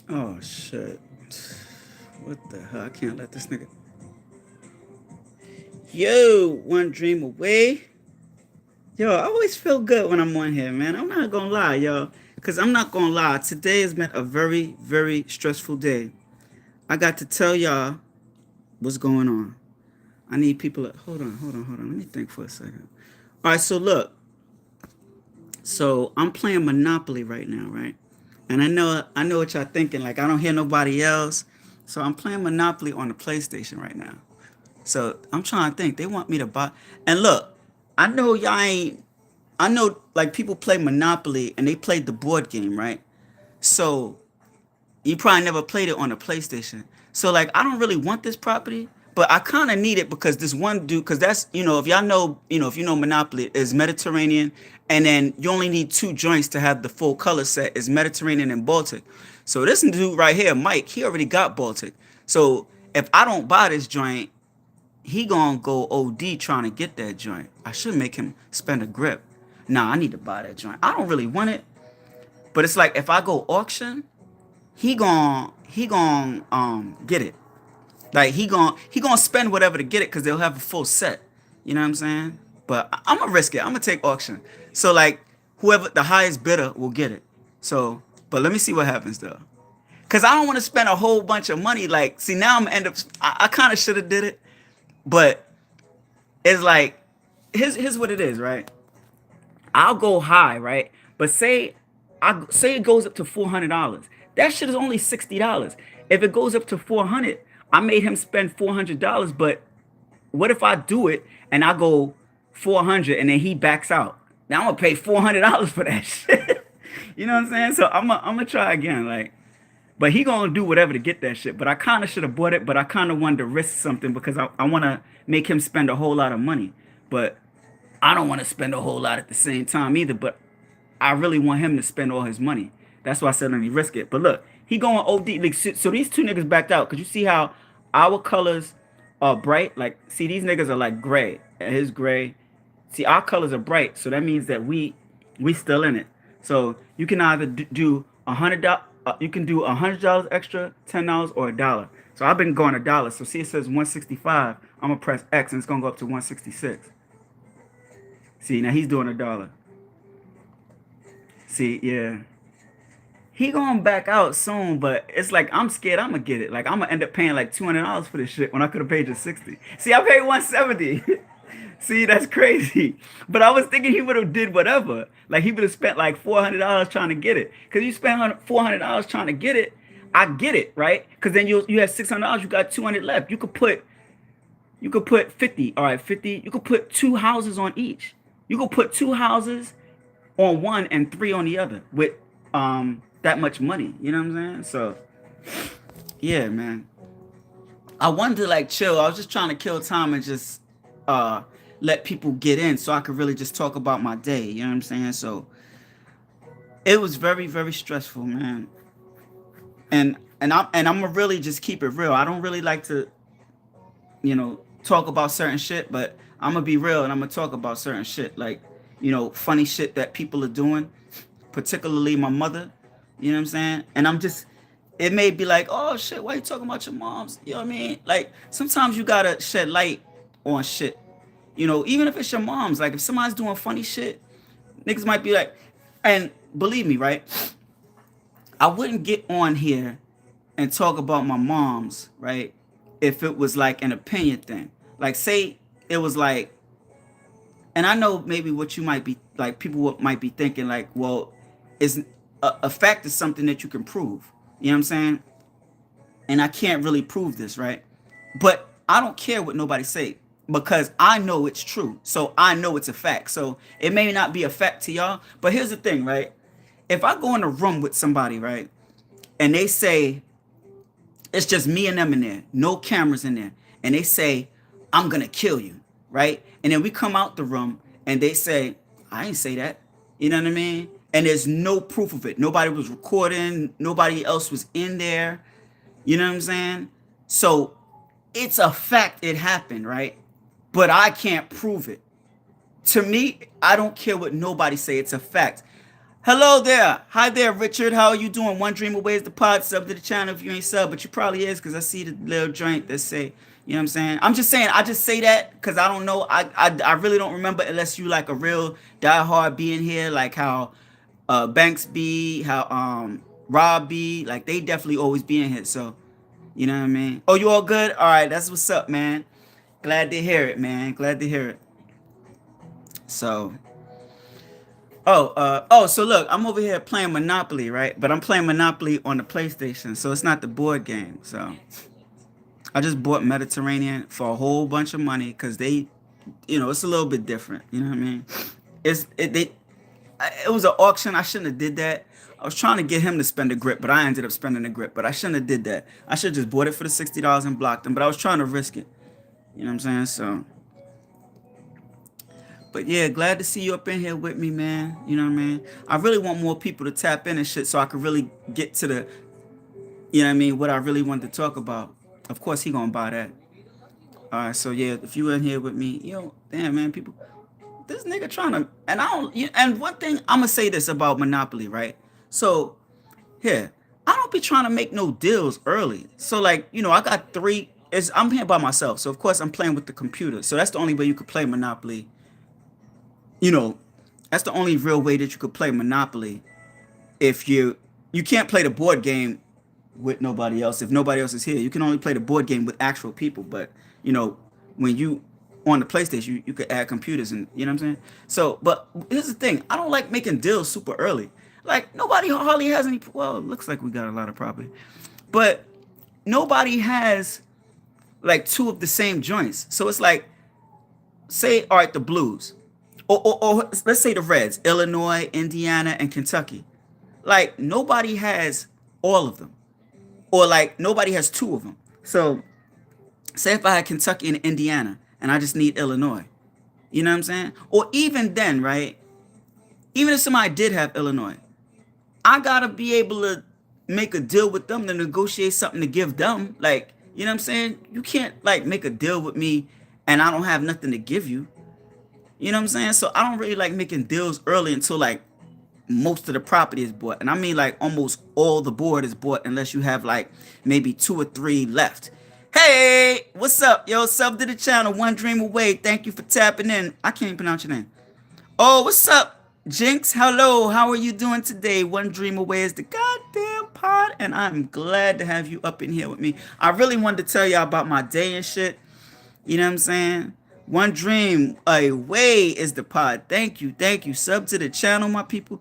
Oh shit. What the hell? I can't let this nigga. Yo, one dream away. Yo, I always feel good when I'm on here, man. I'm not gonna lie, yo. Cause I'm not gonna lie. Today has been a very, very stressful day. I got to tell y'all what's going on. I need people to hold on. Let me think for a second. All right, so look. So I'm playing Monopoly right now, right? And I know what y'all thinking. Like I don't hear nobody else. So I'm playing Monopoly on the PlayStation right now. So I'm trying to think. They want me to buy. And look, I know y'all ain't. I know like people play Monopoly and they played the board game, right? So you probably never played it on a PlayStation. So like I don't really want this property, but I kind of need it because this one dude, because that's if y'all know, if you know Monopoly is Mediterranean, and then you only need two joints to have the full color set is Mediterranean and Baltic. So this dude right here, Mike, he already got Baltic. So if I don't buy this joint, he gonna go OD trying to get that joint. I should make him spend a grip. Nah, I need to buy that joint. I don't really want it, but it's like if I go auction, he gon' get it. Like he gon' spend whatever to get it because they'll have a full set. You know what I'm saying? But I'm gonna risk it. I'm gonna take auction. So like whoever the highest bidder will get it. So, but let me see what happens though. Cause I don't want to spend a whole bunch of money. Like, see now I'm gonna end up. I kind of should have did it, but it's like here's what it is, right? I'll go high, right? But say it goes up to $400. That shit is only $60. If it goes up to 400, I made him spend $400. But what if I do it and I go 400 and then he backs out? Now I'm gonna pay $400 for that shit. You know what I'm saying? So I'm gonna try again, like. But he gonna do whatever to get that shit. But I kind of should have bought it. But I kind of wanted to risk something because I want to make him spend a whole lot of money. But I don't want to spend a whole lot at the same time either. But I really want him to spend all his money. That's why I said let me risk it. But look, he going OD. Like, so these two niggas backed out. Cause you see how our colors are bright. Like, see these niggas are like gray. And his gray. See our colors are bright. So that means that we still in it. So you can either do $100. You can do $100 extra, $10 or $1. So I've been going $1. So see it says 165. I'm gonna press X and it's gonna go up to 166. See now he's doing $1. See, yeah. He going back out soon, but it's like I'm scared I'm gonna get it. Like I'm gonna end up paying like $200 for this shit when I could have paid just 60. See, I paid 170. See, that's crazy. But I was thinking he would have did whatever. Like he would have spent like $400 trying to get it. Cause you spend $400 trying to get it. I get it, right? Cause then you have $600. You got 200 left. You could put 50. All right, 50. You could put two houses on each. You could put two houses on one and three on the other with that much money. You know what I'm saying? So yeah, man. I wanted to like chill. I was just trying to kill time and just uh let people get in so I could really just talk about my day. You know what I'm saying? So it was very, very stressful, man. And I'm gonna really just keep it real. I don't really like to, talk about certain shit, but I'm gonna be real and I'm gonna talk about certain shit. Like, funny shit that people are doing, particularly my mother. You know what I'm saying? And it may be like, oh shit, why you talking about your moms? You know what I mean? Like, sometimes you gotta shed light on shit. Even if it's your mom's, like if somebody's doing funny shit, niggas might be like, and believe me, right? I wouldn't get on here and talk about my mom's, right? If it was like an opinion thing. Like, say it was like, and I know maybe what you might be like, people might be thinking, like, well, is a fact is something that you can prove. You know what I'm saying? And I can't really prove this, right? But I don't care what nobody say because I know it's true. So I know it's a fact. So it may not be a fact to y'all, but here's the thing, right? If I go in a room with somebody, right, and they say it's just me and them in there, no cameras in there, and they say I'm gonna kill you, right? And then we come out the room and they say I ain't say that. You know what I mean? And there's no proof of it. Nobody was recording. Nobody else was in there. You know what I'm saying? So it's a fact it happened, right? But I can't prove it. To me, I don't care what nobody say. It's a fact. Hello there. Hi there, Richard. How are you doing? One Dream Away is the pod. Sub to the channel if you ain't sub, but you probably is because I see the little joint that say, you know what I'm saying? I'm just saying, I just say that because I don't know. I really don't remember unless you like a real diehard being here, like how Banks be, how Rob be. Like they definitely always be in here. So, you know what I mean? Oh, you all good? All right, that's what's up, man. Glad to hear it, man. Glad to hear it. So, so look, I'm over here playing Monopoly, right? But I'm playing Monopoly on the PlayStation, so it's not the board game. So I just bought Mediterranean for a whole bunch of money because they, it's a little bit different. You know what I mean? It was an auction. I shouldn't have did that. I was trying to get him to spend a grip, but I ended up spending a grip. But I shouldn't have did that. I should have just bought it for the $60 and blocked him. But I was trying to risk it. You know what I'm saying? So, but yeah, glad to see you up in here with me, man. You know what I mean? I really want more people to tap in and shit so I could really get to the, you know what I mean, what I really wanted to talk about. Of course, he gonna buy that. All right, so yeah, if you in here with me, damn man, people, this nigga trying to, and I don't, and one thing I'm gonna say this about Monopoly, right? So here, I don't be trying to make no deals early. So like, I got three. I'm here by myself, so of course I'm playing with the computer. So that's the only way you could play Monopoly. You know, that's the only real way that you could play Monopoly. If you can't play the board game with nobody else. If nobody else is here, you can only play the board game with actual people. But when you on the PlayStation, you could add computers, and you know what I'm saying. So, but here's the thing: I don't like making deals super early. Like nobody hardly has any. Well, it looks like we got a lot of property, but nobody has like two of the same joints. So it's like, say, all right, the Blues, or let's say the Reds, Illinois, Indiana, and Kentucky. Like nobody has all of them, or like nobody has two of them. So say if I had Kentucky and Indiana, and I just need Illinois, you know what I'm saying? Or even then, right? Even if somebody did have Illinois, I gotta be able to make a deal with them to negotiate something to give them. Like, you know what I'm saying? You can't like make a deal with me and I don't have nothing to give you. You know what I'm saying? So I don't really like making deals early until like most of the property is bought. And I mean like almost all the board is bought unless you have like maybe two or three left. Hey, what's up? Yo, sub to the channel, One Dream Away. Thank you for tapping in. I can't even pronounce your name. Oh, what's up, Jinx? Hello, how are you doing today? One Dream Away is the goddamn pod, and I'm glad to have you up in here with me. I really wanted to tell y'all about my day and shit. You know what I'm saying? One Dream Away is the pod. Thank you, thank you. Sub to the channel, my people.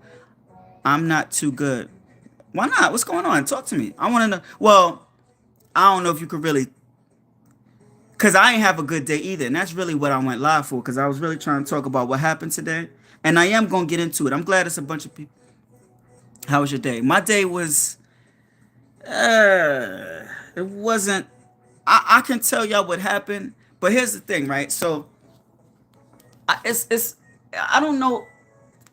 I'm not too good. Why not? What's going on? Talk to me. I want to know. Well, I don't know if you could really, because I ain't have a good day either. And that's really what I went live for, because I was really trying to talk about what happened today. And I am going to get into it. I'm glad it's a bunch of people. How was your day? My day was, it wasn't, I can tell y'all what happened. But here's the thing, right? So, I don't know.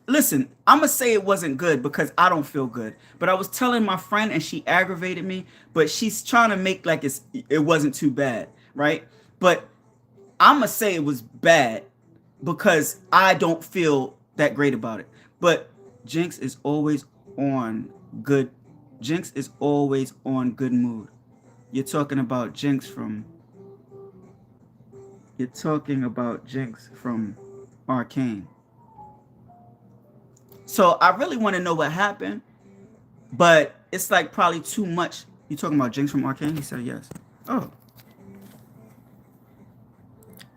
Listen, I'm going to say it wasn't good because I don't feel good. But I was telling my friend and she aggravated me. But she's trying to make like it wasn't too bad, right? But I'm going to say it was bad because I don't feel that great about it. But Jinx is always on good. Jinx is always on good mood. You're talking about Jinx from. You're talking about Jinx from Arcane. So I really want to know what happened, but it's like probably too much. You talking about Jinx from Arcane? He said yes. Oh.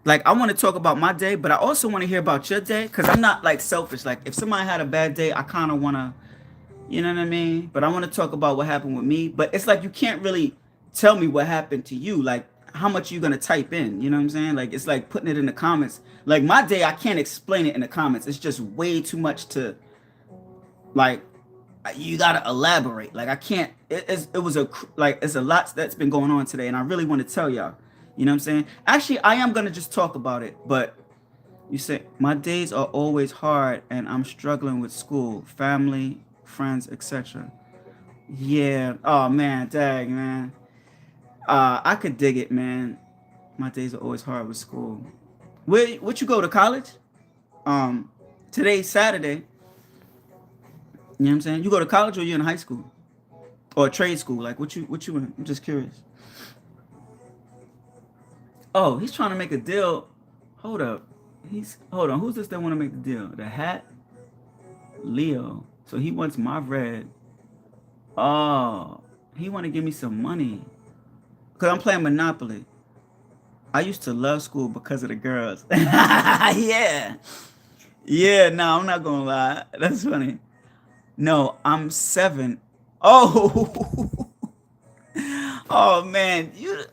Like I want to talk about my day, but I also want to hear about your day because I'm not like selfish. Like if somebody had a bad day, I kind of want to, you know what I mean? But I want to talk about what happened with me. But it's like you can't really tell me what happened to you. Like how much you gonna type in? You know what I'm saying? Like it's like putting it in the comments. Like my day, I can't explain it in the comments. It's just way too much to, like, you gotta elaborate. Like I can't. It's a lot that's been going on today, and I really want to tell y'all. You know what I'm saying? Actually, I am gonna just talk about it. But you say my days are always hard, and I'm struggling with school, family, friends, etc. Yeah. Oh man, dang man. I could dig it, man. My days are always hard with school. What you go to college? Today's Saturday. You know what I'm saying? You go to college or you in high school or trade school? Like what you in? I'm just curious. Oh, he's trying to make a deal. Hold up. He's hold on. Who's this that want to make the deal? The hat, Leo. So he wants my red. Oh, he want to give me some money because I'm playing Monopoly. I used to love school because of the girls. Yeah, yeah. No, I'm not gonna lie. That's funny. No, I'm 7. Oh, oh man, you.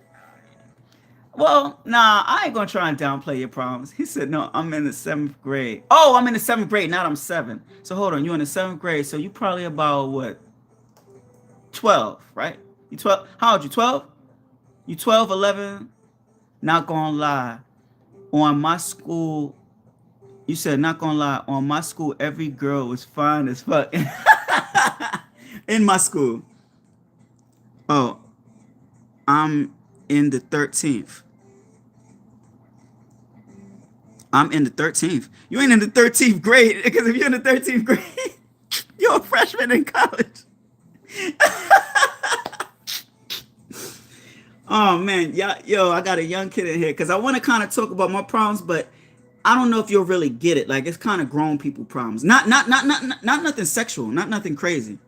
Well, nah, I ain't gonna try and downplay your problems. He said, no, I'm in the 7th grade. Oh, I'm in the 7th grade, not I'm 7. So hold on, you in the 7th grade. So you probably about what, 12, right? You 12? How old you? 12? You 12, 11? Not gonna lie. On my school, you said not gonna lie. On my school, every girl was fine as fuck. In my school. Oh, I'm in the 13th. I'm in the 13th. You ain't in the 13th grade because if you're in the 13th grade, you're a freshman in college. Oh man, yeah, yo, I got a young kid in here because I want to kind of talk about my problems, but I don't know if you'll really get it. Like it's kind of grown people problems, not nothing sexual, not nothing crazy.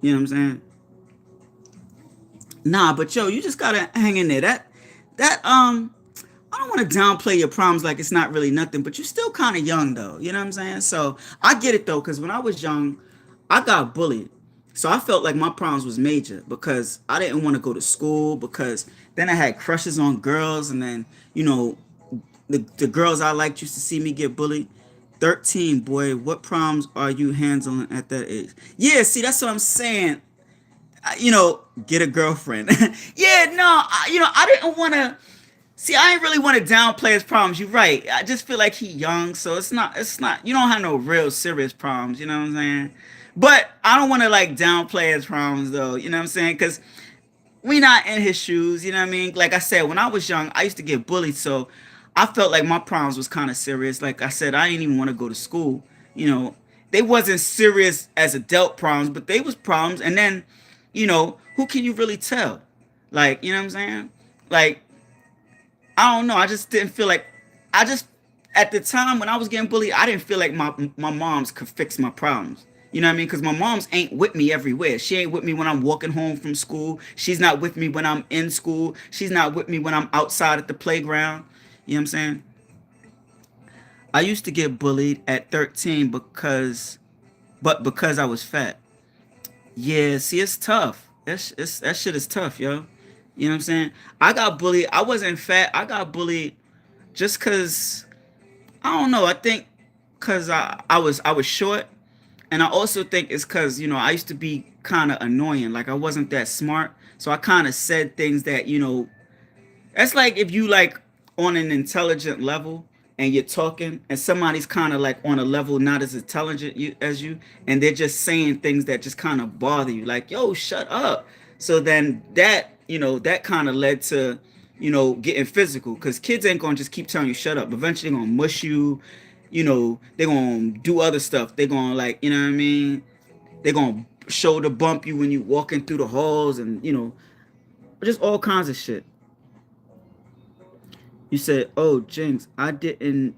You know what I'm saying? Nah, but yo, you just gotta hang in there. That I don't want to downplay your problems like it's not really nothing, but you're still kind of young though. You know what I'm saying? So I get it though, because when I was young, I got bullied. So I felt like my problems was major because I didn't want to go to school because then I had crushes on girls and then, you know, the girls I liked used to see me get bullied. 13, boy, what problems are you handling at that age? Yeah, see, that's what I'm saying. Get a girlfriend. Yeah, no, I didn't want to. See, I ain't really want to downplay his problems. You're right. I just feel like he young, so it's not. You don't have no real serious problems. You know what I'm saying? But I don't want to like downplay his problems though. You know what I'm saying? Because we not in his shoes. You know what I mean? Like I said, when I was young, I used to get bullied, so I felt like my problems was kind of serious. Like I said, I didn't even want to go to school. You know, they wasn't serious as adult problems, but they was problems. And then, who can you really tell? Like, you know what I'm saying? Like, I don't know. I just didn't feel like I just at the time when I was getting bullied, I didn't feel like my moms could fix my problems. You know what I mean? Because my mom's ain't with me everywhere. She ain't with me when I'm walking home from school. She's not with me when I'm in school. She's not with me when I'm outside at the playground. You know what I'm saying? I used to get bullied at 13 because I was fat. Yeah, see, it's tough. That shit is tough, yo. You know what I'm saying? I got bullied. I wasn't fat. I got bullied just cause I don't know. I think cause I was short, and I also think it's cause I used to be kind of annoying. Like I wasn't that smart, so I kind of said things that that's like if you like on an intelligent level and you're talking and somebody's kind of like on a level not as intelligent as you and they're just saying things that just kind of bother you like yo shut up. So then that kind of led to getting physical because kids ain't gonna just keep telling you shut up. Eventually they're gonna mush you. They're gonna do other stuff. They're gonna like what I mean. They're gonna shoulder bump you when you walking through the halls and just all kinds of shit. You said, "Oh, Jinx, I didn't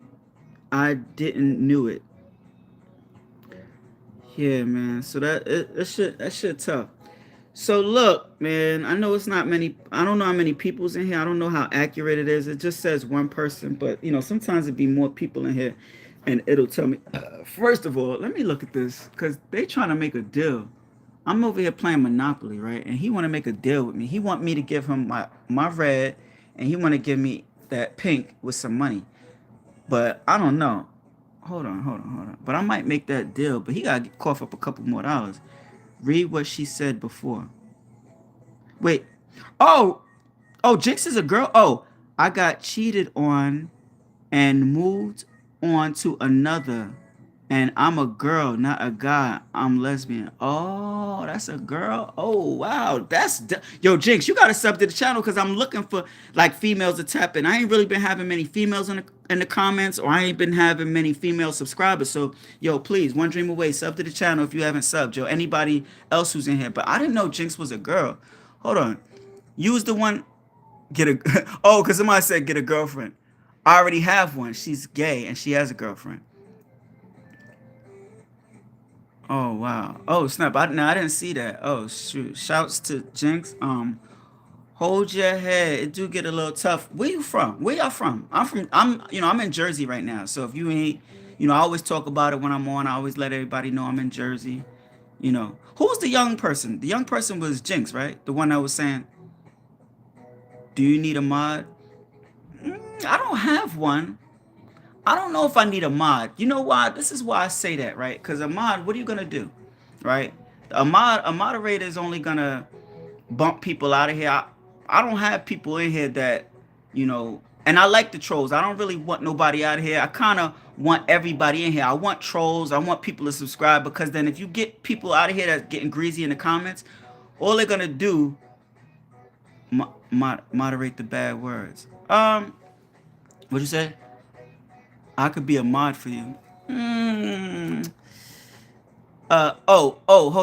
knew it." Yeah, man. So that shit tough. So look, man. I know it's not many. I don't know how many people's in here. I don't know how accurate it is. It just says one person, but sometimes it'd be more people in here, and it'll tell me. First of all, let me look at this because they trying to make a deal. I'm over here playing Monopoly, right? And he want to make a deal with me. He want me to give him my red, and he want to give me that pink with some money. But I don't know. Hold on. But I might make that deal. But he gotta cough up a couple more dollars. Read what she said before. Wait. Oh, Jinx is a girl. Oh, I got cheated on and moved on to another And I'm a girl, not a guy. I'm lesbian. Oh, that's a girl. Oh, wow. Yo, Jinx, you gotta sub to the channel because I'm looking for like females to tap in. I ain't really been having many females in the comments, or I ain't been having many female subscribers. So, yo, please, one dream away, sub to the channel if you haven't subbed. Yo, anybody else who's in here. But I didn't know Jinx was a girl. Hold on. You was the one get a oh, because somebody said get a girlfriend. I already have one. She's gay and she has a girlfriend. Oh wow. Oh snap. No, I didn't see that. Oh shoot. Shouts to Jinx. Hold your head. It do get a little tough. Where you from? Where y'all from? I'm in Jersey right now. So if you ain't, I always talk about it when I'm on. I always let everybody know I'm in Jersey. Who's the young person? The young person was Jinx, right? The one that was saying, "Do you need a mod?" I don't have one. I don't know if I need a mod. You know why? This is why I say that, right? Because a mod, what are you gonna do, right? A moderator is only gonna bump people out of here. I don't have people in here that, and I like the trolls. I don't really want nobody out of here. I kind of want everybody in here. I want trolls. I want people to subscribe because then if you get people out of here that's getting greasy in the comments, all they're gonna do, moderate the bad words. What'd you say? I could be a mod for you. Mm. Hold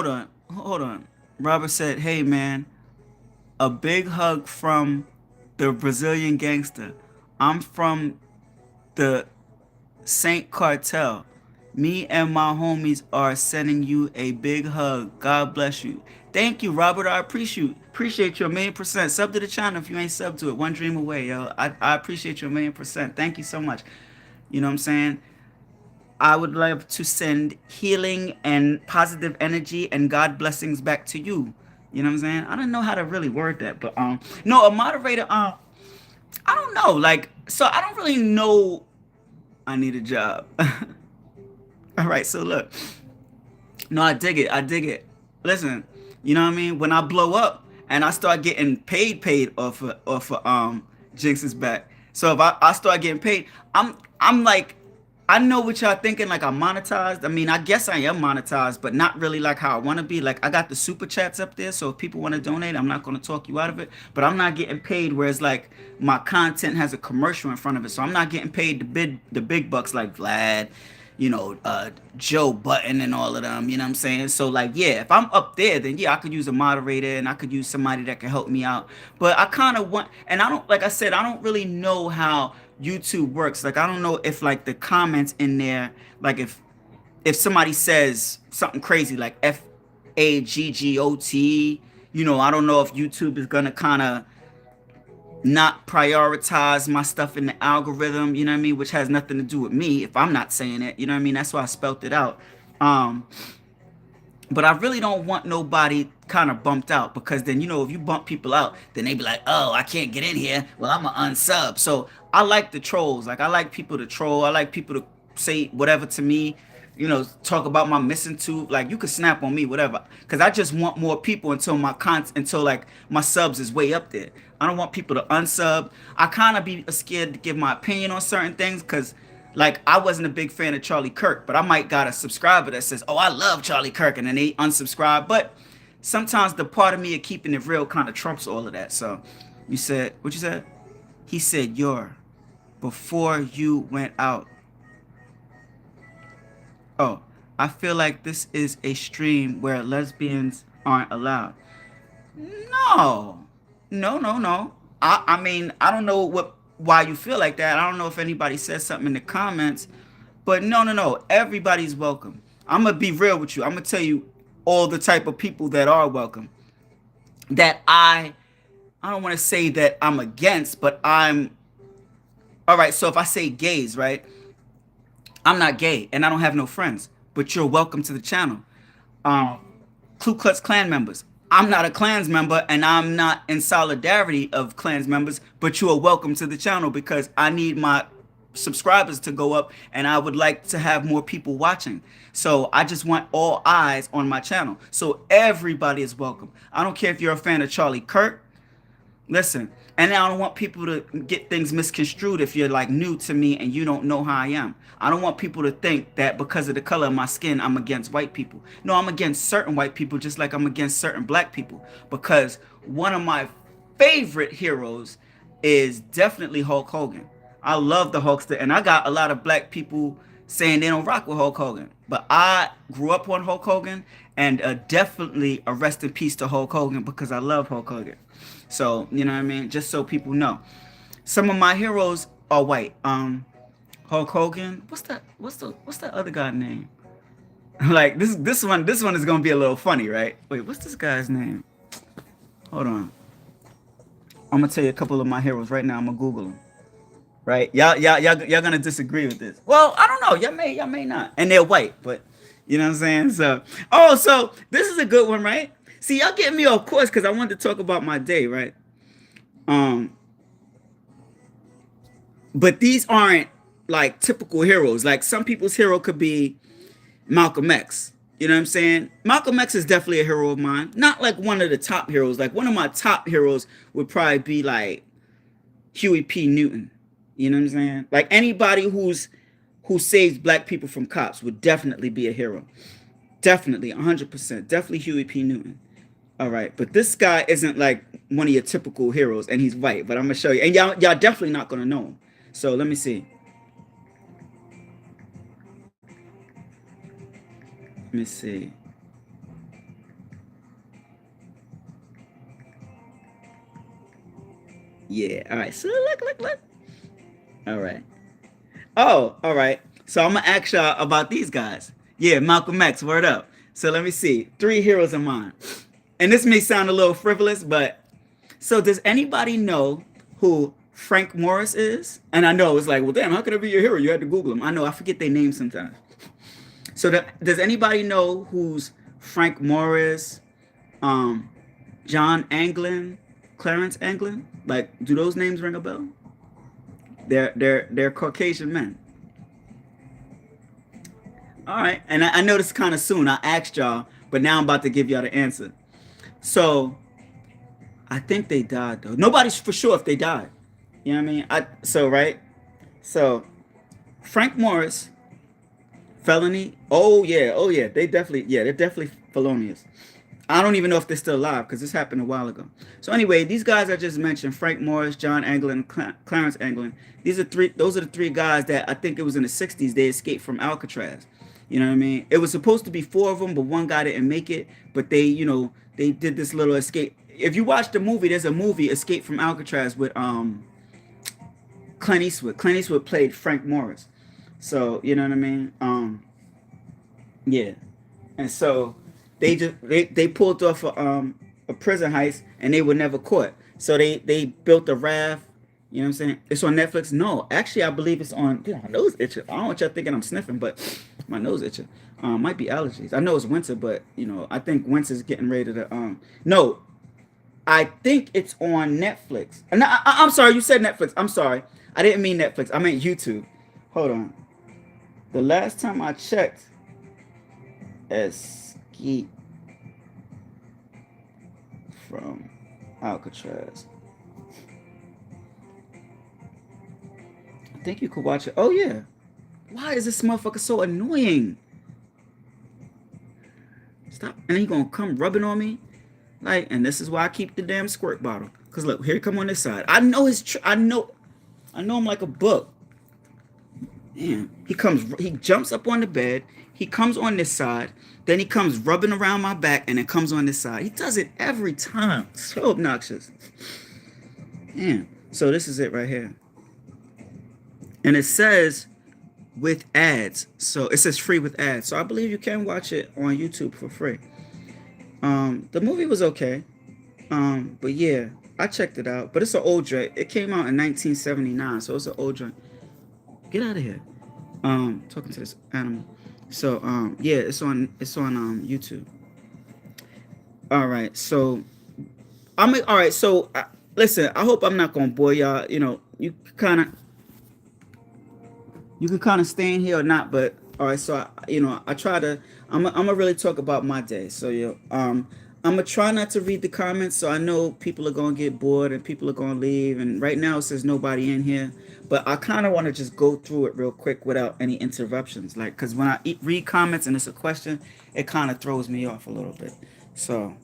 on. Hold on. Robert said, "Hey man, a big hug from the Brazilian gangster. I'm from the Saint Cartel. Me and my homies are sending you a big hug. God bless you." Thank you, Robert. I appreciate you 1,000,000%. Sub to the channel if you ain't sub to it. One dream away, yo. I appreciate you 1,000,000%. Thank you so much. You know what I'm saying? I would love to send healing and positive energy and God blessings back to you. You know what I'm saying? I don't know how to really word that, but no, a moderator, I don't know, like, so I don't really know. I need a job. All right, so look, no, I dig it. I dig it. Listen, you know what I mean? When I blow up and I start getting paid off of Jinx's back. So if I start getting paid, I'm like, I know what y'all thinking, like I'm monetized. I mean, I guess I am monetized, but not really like how I want to be. Like I got the super chats up there, so if people want to donate, I'm not going to talk you out of it. But I'm not getting paid where it's like my content has a commercial in front of it, so I'm not getting paid the big bucks like Vlad, Joe Button and all of them. You know what I'm saying? So like, yeah, if I'm up there, then yeah, I could use a moderator and I could use somebody that can help me out. But I kind of want, and I don't, like I said, I don't really know how YouTube works. Like I don't know if like the comments in there, like if somebody says something crazy like FAGGOT, I don't know if YouTube is gonna kind of not prioritize my stuff in the algorithm, you know what I mean, which has nothing to do with me if I'm not saying it, you know what I mean. That's why I spelt it out. But I really don't want nobody kind of bumped out because then, if you bump people out, then they be like, oh, I can't get in here. Well, I'm an unsub. So I like the trolls. Like, I like people to troll. I like people to say whatever to me, talk about my missing tooth. Like, you could snap on me, whatever. Because I just want more people until like my subs is way up there. I don't want people to unsub. I kind of be scared to give my opinion on certain things because like I wasn't a big fan of Charlie Kirk, but I might got a subscriber that says, "Oh, I love Charlie Kirk," and then they unsubscribe. But sometimes the part of me of keeping it real kind of trumps all of that. So, you said what you said? He said, "Your before you went out." Oh, I feel like this is a stream where lesbians aren't allowed. No, no. I mean, I don't know why you feel like that. I don't know if anybody said something in the comments, but no. Everybody's welcome. I'm gonna be real with you. I'm gonna tell you all the type of people that are welcome. That I don't want to say that I'm against, but I'm all right. So if I say gays, right? I'm not gay and I don't have no friends, but you're welcome to the channel. Um, Ku Klux Klan members. I'm not a Klans member and I'm not in solidarity of Klans members, but you are welcome to the channel because I need my subscribers to go up and I would like to have more people watching. So I just want all eyes on my channel. So everybody is welcome. I don't care if you're a fan of Charlie Kirk, Listen, and I don't want people to get things misconstrued if you're like new to me and you don't know how I am. I don't want people to think that because of the color of my skin, I'm against white people. No, I'm against certain white people just like I'm against certain black people. Because one of my favorite heroes is definitely Hulk Hogan. I love the Hulkster, and I got a lot of black people saying they don't rock with Hulk Hogan. But I grew up on Hulk Hogan, and definitely a rest in peace to Hulk Hogan because I love Hulk Hogan. So you know what I mean. Just so people know, some of my heroes are white. Hulk Hogan. What's that other guy name? Like this one is gonna be a little funny, right? Wait, what's this guy's name? Hold on. I'm gonna tell you a couple of my heroes right now. I'm gonna Google them. Right? Y'all gonna disagree with this. Well, I don't know. Y'all may not. And they're white, but you know what I'm saying? So so this is a good one, right? See, y'all getting me off course because I wanted to talk about my day, right? Um, but these aren't like typical heroes. Like some people's hero could be Malcolm X. You know what I'm saying? Malcolm X is definitely a hero of mine. Not like one of the top heroes. Like one of my top heroes would probably be like Huey P. Newton. You know what I'm saying? Like anybody who saves black people from cops would definitely be a hero. Definitely, 100%. Definitely Huey P. Newton. All right, but this guy isn't like one of your typical heroes, and he's white. But I'm gonna show you, and y'all definitely not gonna know him. So let me see. Let me see. Yeah. All right. So look. All right. Oh, all right. So I'm gonna ask y'all about these guys. Yeah, Malcolm X, word up. So let me see. Three heroes of mine. And this may sound a little frivolous, but so does anybody know who Frank Morris is? And I know it's like, well, damn, how could I be your hero? You had to Google him. I know I forget their names sometimes. So does anybody know who's Frank Morris, um, John Anglin, Clarence Anglin? Like, do those names ring a bell? They're Caucasian men. All right, and I know this is kind of soon. I asked y'all, but now I'm about to give y'all the answer. So I think they died though. Nobody's for sure if they died. You know what I mean? Right. So Frank Morris, felony. Oh yeah. They're definitely felonious. I don't even know if they're still alive because this happened a while ago. So anyway, these guys I just mentioned, Frank Morris, John Anglin, Clarence Anglin. These are three. Those are the three guys that I think it was in the '60s. They escaped from Alcatraz. You know what I mean? It was supposed to be four of them, but one guy didn't make it. But they did this little escape. If you watch the movie, there's a movie Escape from Alcatraz with Clint Eastwood. Clint Eastwood played Frank Morris. So you know what I mean? Yeah. And so they pulled off a prison heist and they were never caught. So they built a raft. You know what I'm saying? It's on Netflix. No, actually, I believe it's on. Dude, my nose itching. I don't want y'all thinking I'm sniffing, but my nose itching. Might be allergies. I know it's winter, but I think winter's getting ready to. No, I think it's on Netflix. And I'm sorry, you said Netflix. I'm sorry, I didn't mean Netflix. I meant YouTube. Hold on. The last time I checked, Escape from Alcatraz. I think you could watch it. Oh yeah. Why is this motherfucker so annoying? Stop. And he gonna come rubbing on me. Like, and this is why I keep the damn squirt bottle. Cause look, here he come on this side. I know I know him like a book. Damn. He jumps up on the bed. He comes on this side. Then he comes rubbing around my back and then comes on this side. He does it every time. So obnoxious. Damn. So this is it right here. And it says with ads. So it says free with ads. So I believe you can watch it on YouTube for free. The movie was okay. But yeah, I checked it out. But it's an old joint. It came out in 1979, so it's an old joint. Get out of here. Talking to this animal. So yeah, it's on YouTube. All right, so all right. So listen, I hope I'm not gonna bore y'all. Kind of you can kind of stay in here or not, but all right. So I try to. I'm gonna really talk about my day. So I'm gonna try not to read the comments, so I know people are gonna get bored and people are gonna leave. And right now it says nobody in here, but I kind of want to just go through it real quick without any interruptions, like because when I read comments and it's a question, it kind of throws me off a little bit. So,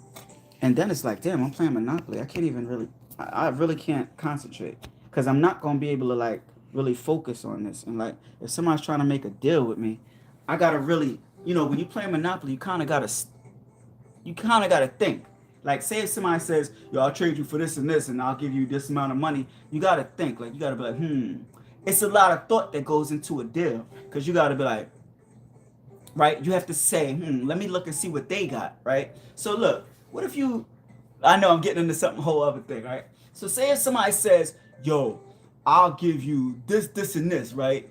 and then it's like, damn, I'm playing Monopoly. I can't even really, I really can't concentrate because I'm not gonna be able to like really focus on this. And like, if somebody's trying to make a deal with me, I gotta really, when you play Monopoly, you kind of gotta think. Like, say if somebody says, "Yo, I'll trade you for this and this, and I'll give you this amount of money," you gotta think. Like, you gotta be like, It's a lot of thought that goes into a deal, because you gotta be like, right? You have to say, let me look and see what they got, right? So look, what if you? I know I'm getting into something whole other thing, right? So say if somebody says, "Yo, I'll give you this, this, and this," right?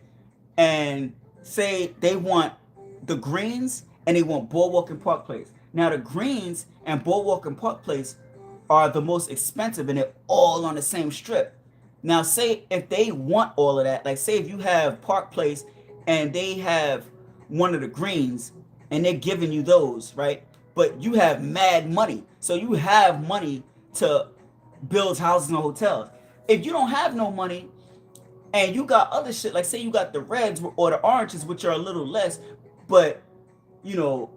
And say they want the greens and they want Boardwalk and Park Place. Now the greens and Boardwalk and Park Place are the most expensive and they're all on the same strip. Now say if they want all of that, like say if you have Park Place and they have one of the greens and they're giving you those, right? But you have mad money. So you have money to build houses and hotels. If you don't have no money, and you got other shit, like say you got the reds or the oranges, which are a little less, but you know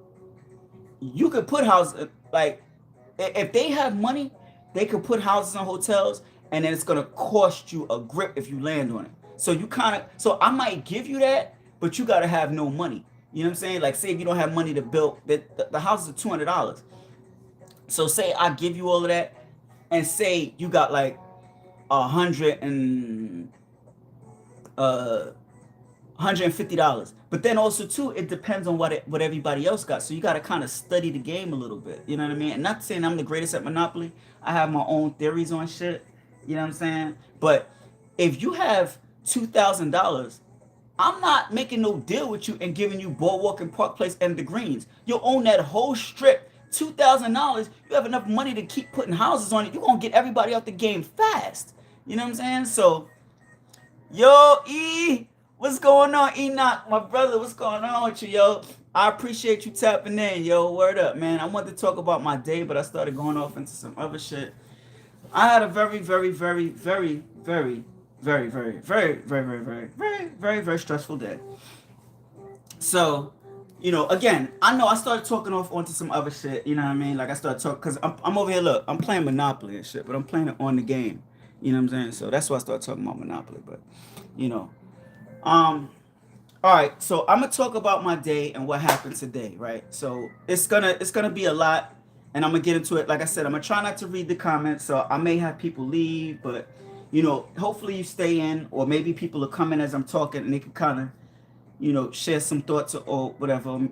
you could put houses, like if they have money, they could put houses and hotels, and then it's gonna cost you a grip if you land on it. So you kind of, so I might give you that, but you gotta have no money. You know what I'm saying? Like say if you don't have money to build, the houses are $200. So say I give you all of that, and say you got like 150. But then also too, it depends on what everybody else got. So you got to kind of study the game a little bit. You know what I mean? And not saying I'm the greatest at Monopoly. I have my own theories on shit. You know what I'm saying? But if you have $2,000, I'm not making no deal with you and giving you Boardwalk and Park Place and the Greens. You'll own that whole strip. $2,000. You have enough money to keep putting houses on it. You're gonna get everybody out the game fast. You know what I'm saying? So, yo, what's going on, Enoch, my brother? What's going on with you, yo? I appreciate you tapping in, yo. Word up, man. I wanted to talk about my day, but I started going off into some other shit. I had a very, very, very, very, very, very, very, very, very, very, very, very, very, very stressful day. So, again, I know I started talking off onto some other shit. You know what I mean? Like I started talking because I'm over here. Look, I'm playing Monopoly and shit, but I'm playing it on the game. You know what I'm saying? So that's why I started talking about Monopoly. But, you know, um, all right. So I'm gonna talk about my day and what happened today. Right. So it's gonna be a lot, and I'm gonna get into it. Like I said, I'm gonna try not to read the comments, so I may have people leave, but hopefully you stay in, or maybe people are coming as I'm talking, and they can kind of share some thoughts or whatever,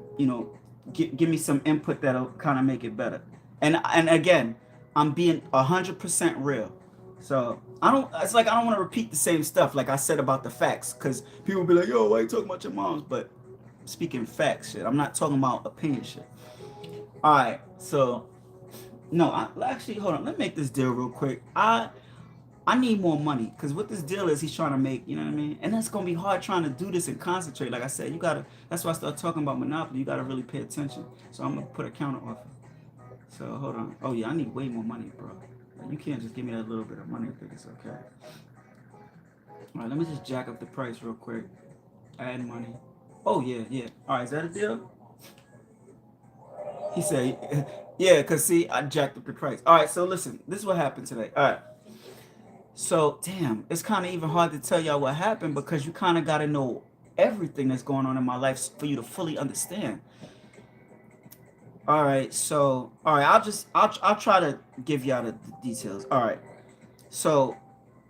give me some input that'll kind of make it better. And again, I'm being 100% real. So it's like I don't want to repeat the same stuff like I said about the facts, because people be like, yo, why you talking about your moms? But speaking facts shit, I'm not talking about opinion shit. All right, so no, actually, hold on, let me make this deal real quick. I need more money, because what this deal is, he's trying to make, you know what I mean? And that's going to be hard trying to do this and concentrate. Like I said, that's why I started talking about Monopoly. You got to really pay attention. So I'm going to put a counter offer. So hold on. Oh yeah, I need way more money, bro. You can't just give me that little bit of money. I think it's okay. All right, let me just jack up the price real quick. Add money. Oh yeah, yeah. All right, is that a deal? He said, yeah, because see, I jacked up the price. All right, so listen, this is what happened today. All right. So, damn, it's kind of even hard to tell y'all what happened, because you kind of got to know everything that's going on in my life for you to fully understand. All right, so, all right, I'll try to give y'all the details. All right, so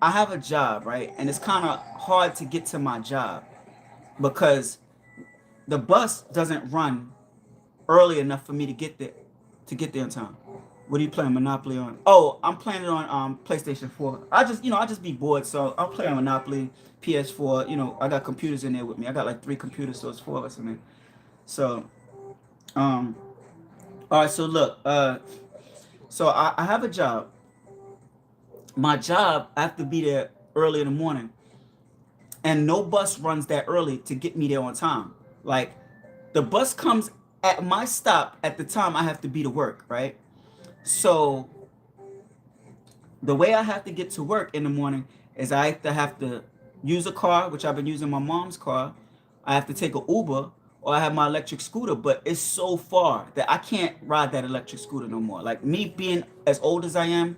I have a job, right? And it's kind of hard to get to my job because the bus doesn't run early enough for me to get there in time. What are you playing Monopoly on? Oh, I'm playing it on PlayStation 4. I just be bored, so I'll play on Monopoly, PS4. I got computers in there with me. I got like 3 computers, so it's 4 of us in there. So, um, all right. So look, so I have a job. My job, I have to be there early in the morning, and no bus runs that early to get me there on time. Like, the bus comes at my stop at the time I have to be to work, right? So the way I have to get to work in the morning is I have to use a car, which I've been using my mom's car. I have to take an Uber, or I have my electric scooter, but it's so far that I can't ride that electric scooter no more. Like me being as old as I am,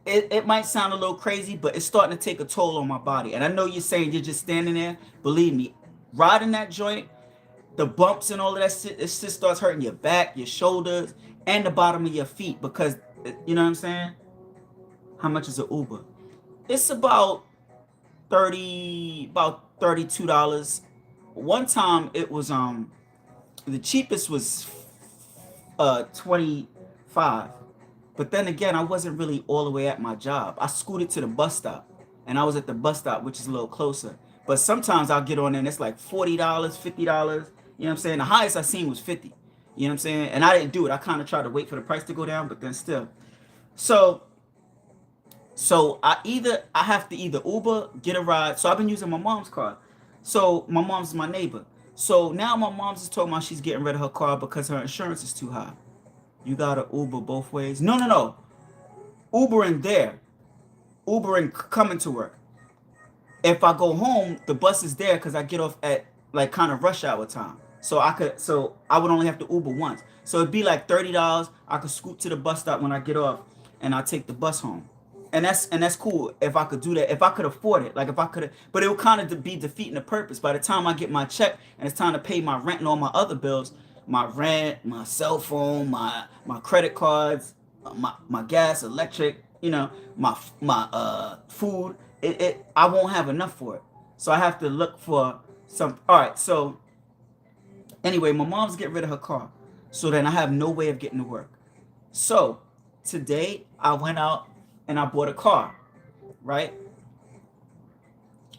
it might sound a little crazy, but it's starting to take a toll on my body. And I know you're saying you're just standing there. Believe me, riding that joint, the bumps and all of that shit, it just starts hurting your back, your shoulders, and the bottom of your feet because you know what I'm saying? How much is an Uber? It's about $32. One time it was the cheapest was 25. But then again, I wasn't really all the way at my job. I scooted to the bus stop, and I was at the bus stop, which is a little closer. But sometimes I'll get on there and it's like $40, $50. You know what I'm saying? The highest I seen was 50. You know what I'm saying? And I didn't do it. I kind of tried to wait for the price to go down, but then still. So I have to either Uber, get a ride. So I've been using my mom's car. So my mom's my neighbor. So now my mom's is talking about she's getting rid of her car because her insurance is too high. You gotta Uber both ways. No, no, no. Uber in there. Uber and coming to work. If I go home, the bus is there because I get off at like kind of rush hour time. So I would only have to Uber once. So it'd be like $30. I could scoot to the bus stop when I get off, and I take the bus home. And that's cool if I could do that. If I could afford it, like if I could, but it would kind of be defeating the purpose. By the time I get my check and it's time to pay my rent and all my other bills, my rent, my cell phone, my credit cards, my gas, electric, my food, it I won't have enough for it. So I have to look for some. All right. So anyway, my mom's getting rid of her car, so then I have no way of getting to work. So today I went out and I bought a car, right?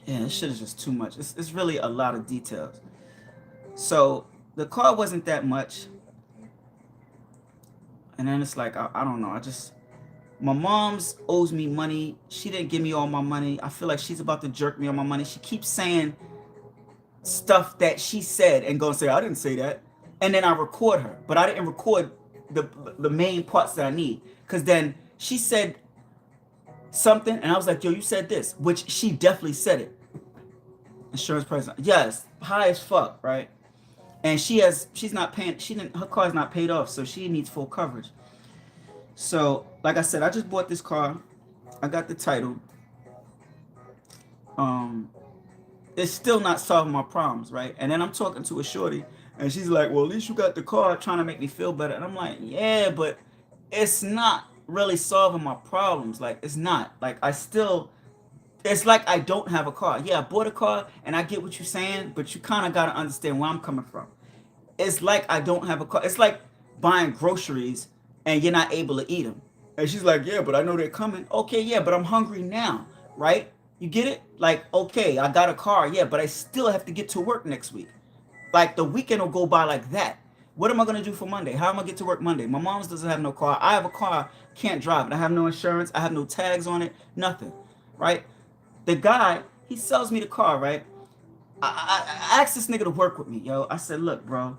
Yeah, this shit is just too much. It's really a lot of details. So the car wasn't that much, and then it's like I don't know. My mom's owes me money. She didn't give me all my money. I feel like she's about to jerk me on my money. She keeps saying stuff that she said and gonna say I didn't say that, and then I record her, but I didn't record the main parts that I need, because then she said something and I was like, yo, you said this, which she definitely said it. Insurance price, yes, high as fuck, right? And she's not paying. Her car's not paid off, so she needs full coverage. So like I said, I just bought this car. I got the title. um it's still not solving my problems, right? And then I'm talking to a shorty, and she's like, well, at least you got the car, trying to make me feel better. And I'm like, yeah, but it's not really solving my problems. Like, it's not. Like, it's like I don't have a car. Yeah, I bought a car, and I get what you're saying, but you kind of got to understand where I'm coming from. It's like I don't have a car. It's like buying groceries, and you're not able to eat them. And she's like, yeah, but I know they're coming. Okay, yeah, but I'm hungry now, right? You get it? Like, okay, I got a car, yeah, but I still have to get to work next week. Like, the weekend will go by like that. What am I gonna do for Monday? How am I get to work Monday? My mom's doesn't have no car. I have a car, can't drive it. I have no insurance. I have no tags on it. Nothing, right? The guy, he sells me the car, right? I asked this nigga to work with me, yo. I said, look, bro.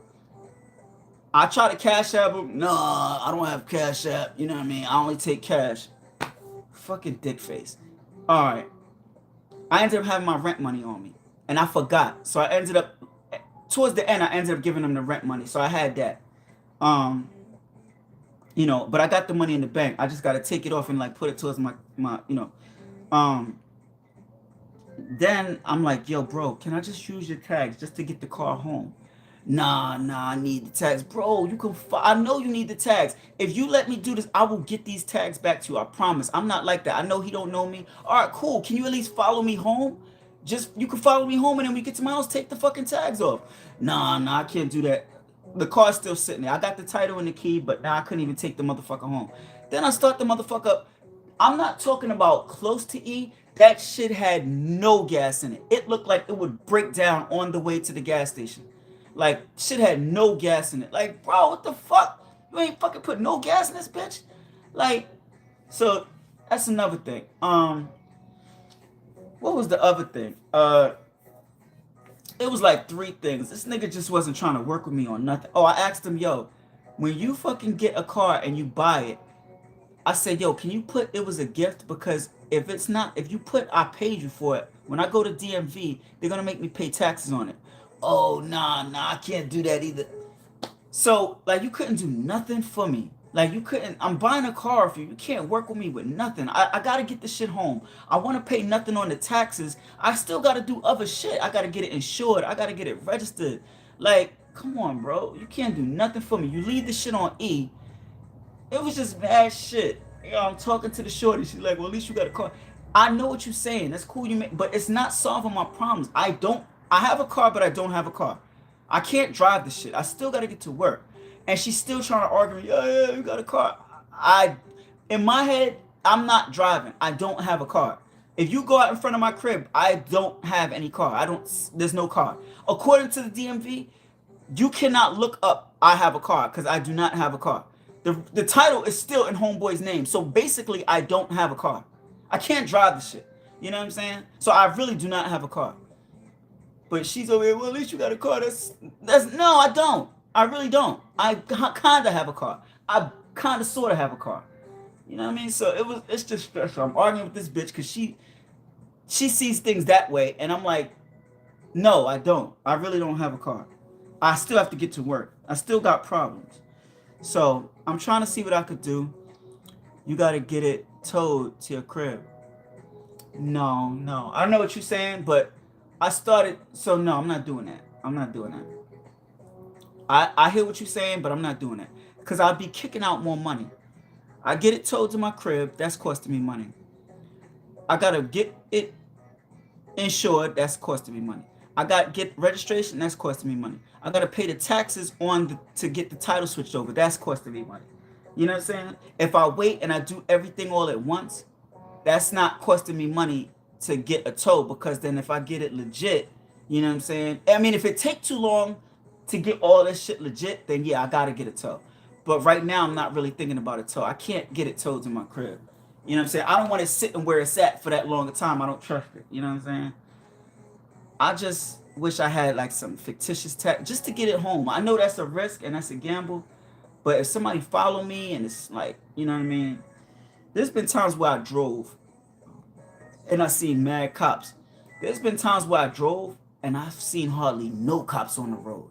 I try to cash app him. No, I don't have cash app. You know what I mean? I only take cash. Fucking dick face. All right. I ended up having my rent money on me, and I forgot. So I ended up, towards the end, I ended up giving them the rent money. So I had that. Um, but I got the money in the bank. I just got to take it off and like put it towards my. Um, then I'm like, yo, bro, can I just use your tags just to get the car home? Nah, I need the tags. Bro, I know you need the tags. If you let me do this, I will get these tags back to you. I promise. I'm not like that. I know he don't know me. All right, cool. Can you at least follow me home? You can follow me home, and then we get to my house, take the fucking tags off. Nah, I can't do that. The car's still sitting there. I got the title and the key, but now I couldn't even take the motherfucker home. Then I start the motherfucker up. I'm not talking about close to E. That shit had no gas in it. It looked like it would break down on the way to the gas station. Like, shit had no gas in it. Like, bro, what the fuck? You ain't fucking put no gas in this bitch? Like, so that's another thing. What was the other thing? It was like three things. This nigga just wasn't trying to work with me on nothing. Oh, I asked him, yo, when you fucking get a car and you buy it, I said, yo, can you put it was a gift? Because if it's not, if you put I paid you for it, when I go to DMV, they're gonna make me pay taxes on it. Oh, nah, I can't do that either. So, like, you couldn't do nothing for me. Like, you couldn't. I'm buying a car for you. You can't work with me with nothing. I gotta get this shit home. I wanna pay nothing on the taxes. I still gotta do other shit. I gotta get it insured. I gotta get it registered. Like, come on, bro. You can't do nothing for me. You leave this shit on E. It was just bad shit. You know, I'm talking to the shorty. She's like, well, at least you got a car. I know what you're saying. That's cool. But it's not solving my problems. I have a car, but I don't have a car. I can't drive the shit. I still got to get to work. And she's still trying to argue me, yeah, you got a car. In my head, I'm not driving. I don't have a car. If you go out in front of my crib, I don't have any car. There's no car. According to the DMV, you cannot look up I have a car because I do not have a car. The title is still in homeboy's name. So basically, I don't have a car. I can't drive the shit. You know what I'm saying? So I really do not have a car. But she's over here, well, at least you got a car. No, I don't. I really don't. I kind of have a car. I kind of sort of have a car. You know what I mean? So it's just stressful. I'm arguing with this bitch because she sees things that way. And I'm like, no, I don't. I really don't have a car. I still have to get to work. I still got problems. So I'm trying to see what I could do. You got to get it towed to your crib. No. I know what you're saying, but I started. So no, I'm not doing that. I'm not doing that. I hear what you're saying, but I'm not doing that. Because I'll be kicking out more money. I get it towed to my crib. That's costing me money. I got to get it insured. That's costing me money. I got to get registration. That's costing me money. I got to pay the taxes to get the title switched over. That's costing me money. You know what I'm saying? If I wait and I do everything all at once, that's not costing me money to get a tow, because then if I get it legit, you know what I'm saying? I mean, if it take too long to get all this shit legit, then yeah, I got to get a tow. But right now, I'm not really thinking about a tow. I can't get it towed to my crib. You know what I'm saying? I don't want it sitting where it's at for that long a time. I don't trust it. You know what I'm saying? I just wish I had like some fictitious tax just to get it home. I know that's a risk and that's a gamble, but if somebody follow me and it's like, you know what I mean? There's been times where I drove and I seen mad cops. There's been times where I drove and I've seen hardly no cops on the road.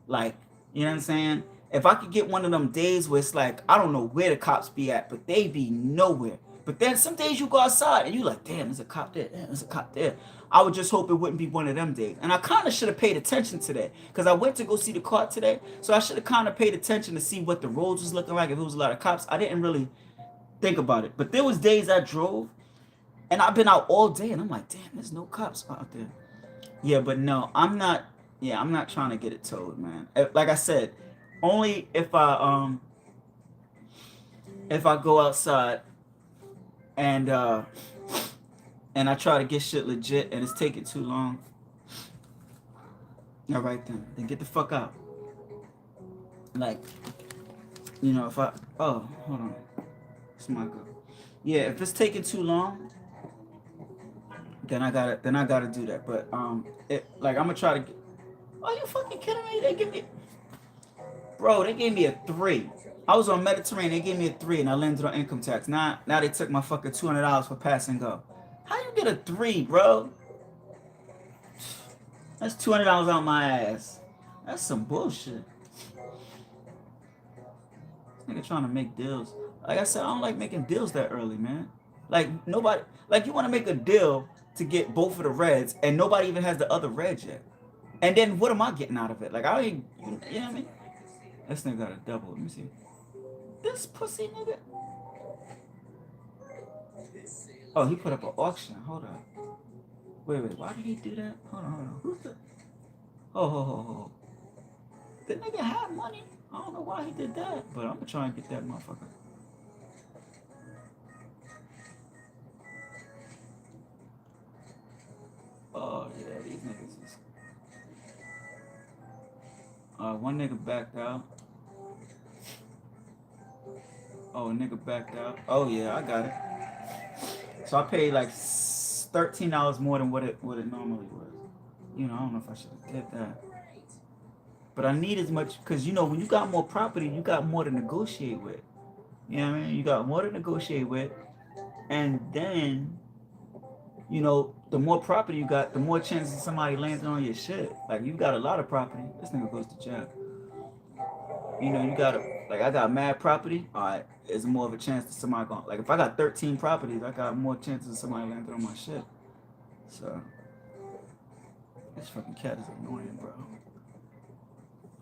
Like, you know what I'm saying? If I could get one of them days where it's like, I don't know where the cops be at, but they be nowhere. But then some days you go outside and you like, damn, there's a cop there. Damn, there's a cop there. I would just hope it wouldn't be one of them days. And I kind of should have paid attention today because I went to go see the car today. So I should have kind of paid attention to see what the roads was looking like. If it was a lot of cops, I didn't really think about it. But there was days I drove and I've been out all day and I'm like, damn, there's no cops out there. Yeah, but no, I'm not. Yeah, I'm not trying to get it towed, man. Like I said, only if I go outside and I try to get shit legit and it's taking too long. All right then get the fuck out. Like, you know, if I hold on, it's my girl. Yeah, if it's taking too long, then I gotta do that. But like I'm gonna try to get. Are you fucking kidding me? They gave me a 3. I was on Mediterranean. They gave me a 3, and I landed on income tax. Now they took my fucking $200 for pass and go. How you get a 3, bro? That's $200 out my ass. That's some bullshit. This nigga trying to make deals. Like I said, I don't like making deals that early, man. Like nobody. Like you want to make a deal to get both of the reds, and nobody even has the other red yet. And then what am I getting out of it? Like I ain't, you know what I mean? This nigga got a double. Let me see. This pussy nigga. Oh, he put up an auction. Hold on. Wait. Why did he do that? Hold on. Who's the? Oh. The nigga had money. I don't know why he did that, but I'm gonna try and get that motherfucker. Oh yeah, these niggas is. One nigga backed out. Oh, a nigga backed out. Oh yeah, I got it. So I paid like $13 more than what it normally was. You know, I don't know if I should have did that. But I need as much because you know when you got more property, you got more to negotiate with. You know what I mean? You got more to negotiate with, and then the more property you got, the more chances of somebody landing on your shit. Like you got a lot of property, this nigga goes to jail. You got I got mad property. All right, there's more of a chance that somebody going like if I got 13 properties, I got more chances of somebody landing on my shit. So this fucking cat is annoying, bro.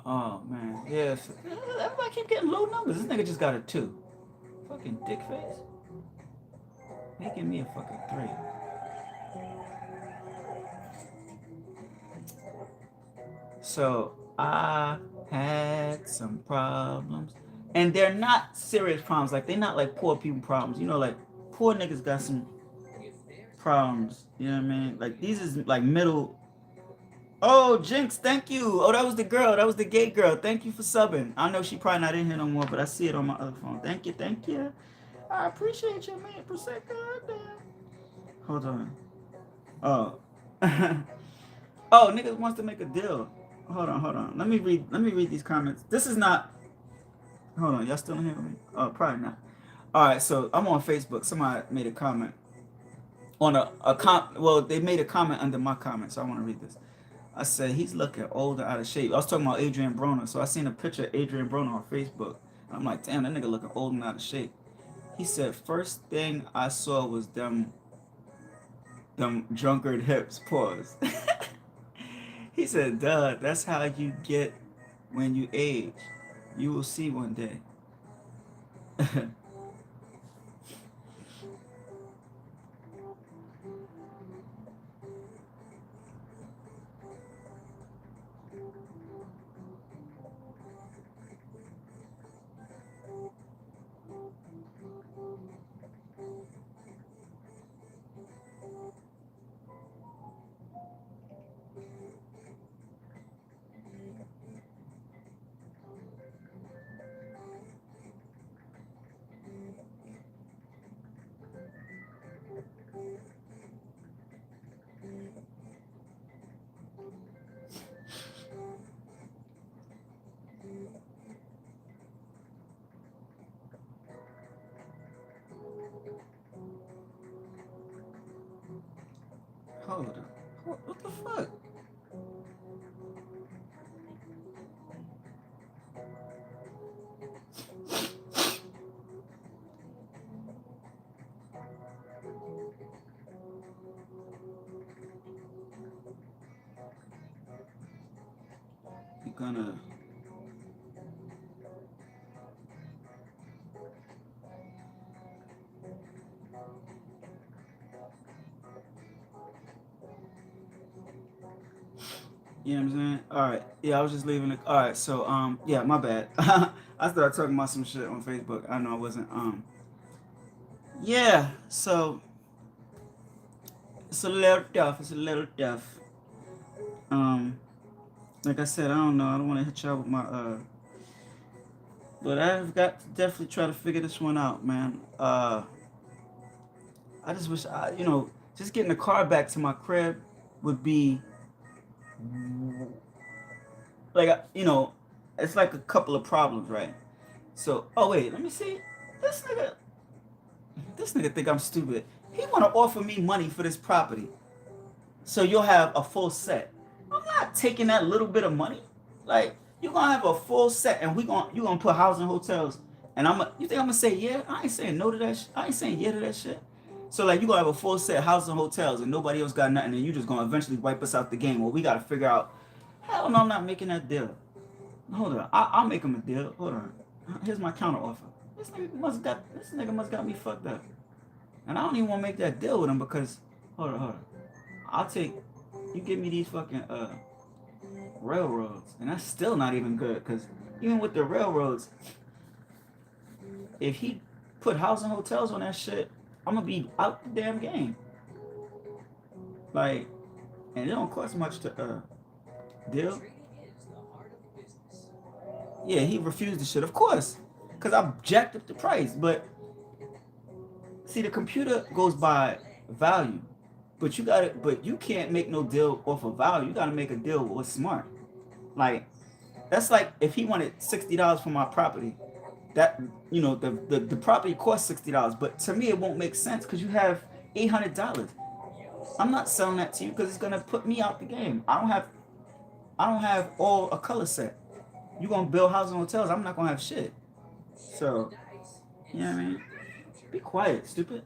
Oh man, yes. Everybody keep getting low numbers. This nigga just got a 2. Fucking dick face. Making me a fucking 3. So I had some problems, and they're not serious problems. Like they're not like poor people problems. Like poor niggas got some problems. You know what I mean? Like these is like middle. Oh, Jinx, thank you. Oh, that was the girl. That was the gay girl. Thank you for subbing. I know she probably not in here no more, but I see it on my other phone. Thank you, thank you. I appreciate you, man. Percent goddamn. Hold on. Oh. Oh, niggas wants to make a deal. Hold on. Let me read these comments. This is not. Hold on, y'all still in here with me? Oh, probably not. All right, so I'm on Facebook. Somebody made a comment on well, they made a comment under my comment, so I want to read this. I said he's looking older, out of shape. I was talking about Adrian Broner, so I seen a picture of Adrian Broner on Facebook. I'm like, damn, that nigga looking old and out of shape. He said first thing I saw was them drunkard hips. Pause. He said, duh, that's how you get when you age. You will see one day. Hold on. What the fuck? You're gonna. You know what I'm saying? All right. Yeah, I was just leaving it. All right. So, yeah, my bad. I started talking about some shit on Facebook. I know I wasn't. Yeah. So it's a little tough. It's a little tough. Um, like I said, I don't know. I don't want to hit y'all with my but I've got to definitely try to figure this one out, man. I just wish just getting the car back to my crib would be like it's like a couple of problems, right? So, oh wait, let me see. This nigga, this nigga think I'm stupid. He want to offer me money for this property, so you'll have a full set. I'm not taking that little bit of money. Like you gonna have a full set, and you gonna put housing hotels, and you think I'm gonna say yeah? I ain't saying no to that. I ain't saying yeah to that shit. So like you gonna have a full set housing hotels, and nobody else got nothing, and you just gonna eventually wipe us out the game. Well, we gotta figure out. Hell no, I'm not making that deal. Hold on, I'll make him a deal. Hold on. Here's my counter offer. This nigga must got me fucked up. And I don't even want to make that deal with him because hold on. I'll take you give me these fucking railroads. And that's still not even good because even with the railroads, if he put housing hotels on that shit, I'm gonna be out the damn game. Like, and it don't cost much to deal. Yeah, he refused the shit, of course, because I jacked up the price. But see, the computer goes by value, but you can't make no deal off of value. You gotta make a deal with smart. Like, that's like if he wanted $60 for my property, that the property costs $60, but to me it won't make sense because you have $800. I'm not selling that to you because it's gonna put me out the game. I don't have all a color set. You gonna build houses and hotels? I'm not gonna have shit. So you know what I mean? Be quiet, stupid.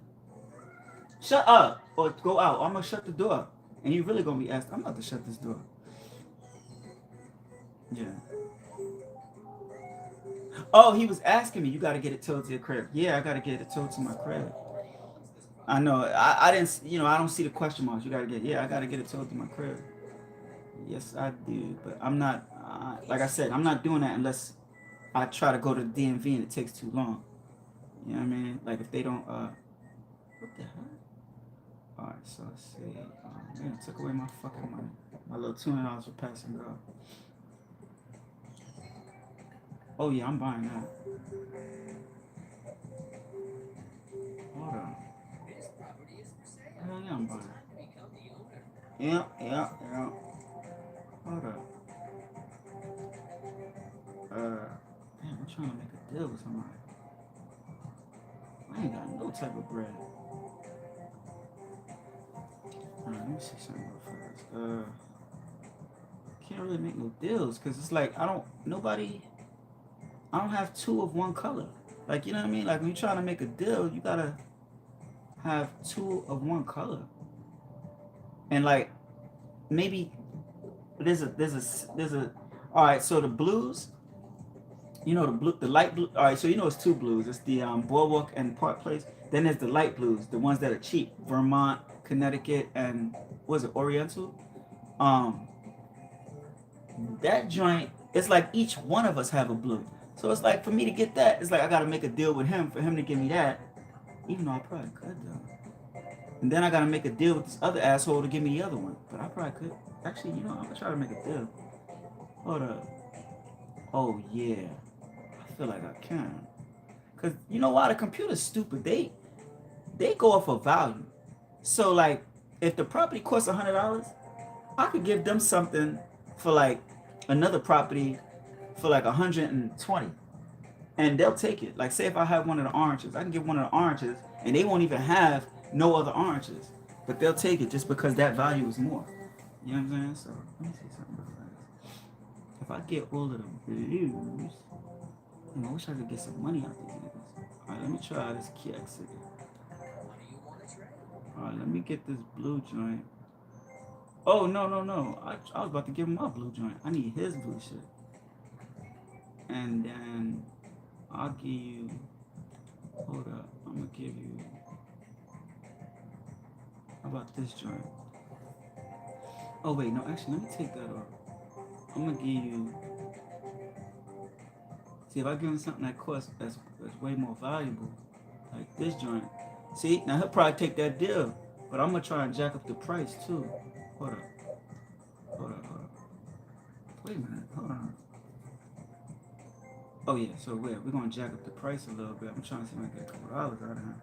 Shut up or go out. I'm gonna shut the door. And you really gonna be asked. I'm about to shut this door. Yeah. Oh, he was asking me. You gotta get it towed to your crib. Yeah, I gotta get it towed to my crib. I know. I didn't. I don't see the question marks. You gotta get. Yeah, I gotta get it towed to my crib. Yes, I do. But I'm not. Like I said, I'm not doing that unless I try to go to the DMV and it takes too long. You know what I mean? Like if they don't. What the hell? All right. So let's see. Man, it took away my fucking money. My little $200 for passing go. Oh yeah, I'm buying that. Hold on. Hell yeah, I'm buying it. Yeah. Hold up. Damn, I'm trying to make a deal with somebody. I ain't got no type of bread. Alright, let me see something real fast. Can't really make no deals because it's like I don't have two of one color. Like, you know what I mean? Like when you're trying to make a deal, you gotta have two of one color. And like maybe there's a all right, so the blues, the light blue. All right, so it's two blues. It's the Boardwalk and Park Place. Then there's the light blues, the ones that are cheap. Vermont, Connecticut, and what is it, Oriental? Um that joint, it's like each one of us have a blue. So it's like for me to get that, it's like I gotta make a deal with him for him to give me that. Even though I probably could though. And then I gotta make a deal with this other asshole to give me the other one. But I probably could. Actually, I'm gonna try to make a deal. Hold up. Oh yeah. I feel like I can. Cause you know why? The computer's stupid. They go off of value. So like if the property costs $100, I could give them something for like another property for like 120, and they'll take it. Like say if I have one of the oranges, I can give one of the oranges and they won't even have no other oranges, but they'll take it just because that value is more. You know what I'm saying? So let me see something real fast. If I get all of the blues, I wish I could get some money out these niggas. Alright, let me try this KX again. Alright, let me get this blue joint. Oh, no. I was about to give him my blue joint. I need his blue shit. And then I'll give you. Hold up. I'm going to give you. How about this joint? Oh, wait. No, actually, let me take that off. I'm going to give you. See, if I give him something that costs, that's way more valuable, like this joint. See, now he'll probably take that deal. But I'm going to try and jack up the price, too. Hold up. Wait a minute. Hold on. Oh, yeah. So, we're going to jack up the price a little bit. I'm trying to see if I can get a couple dollars out of him.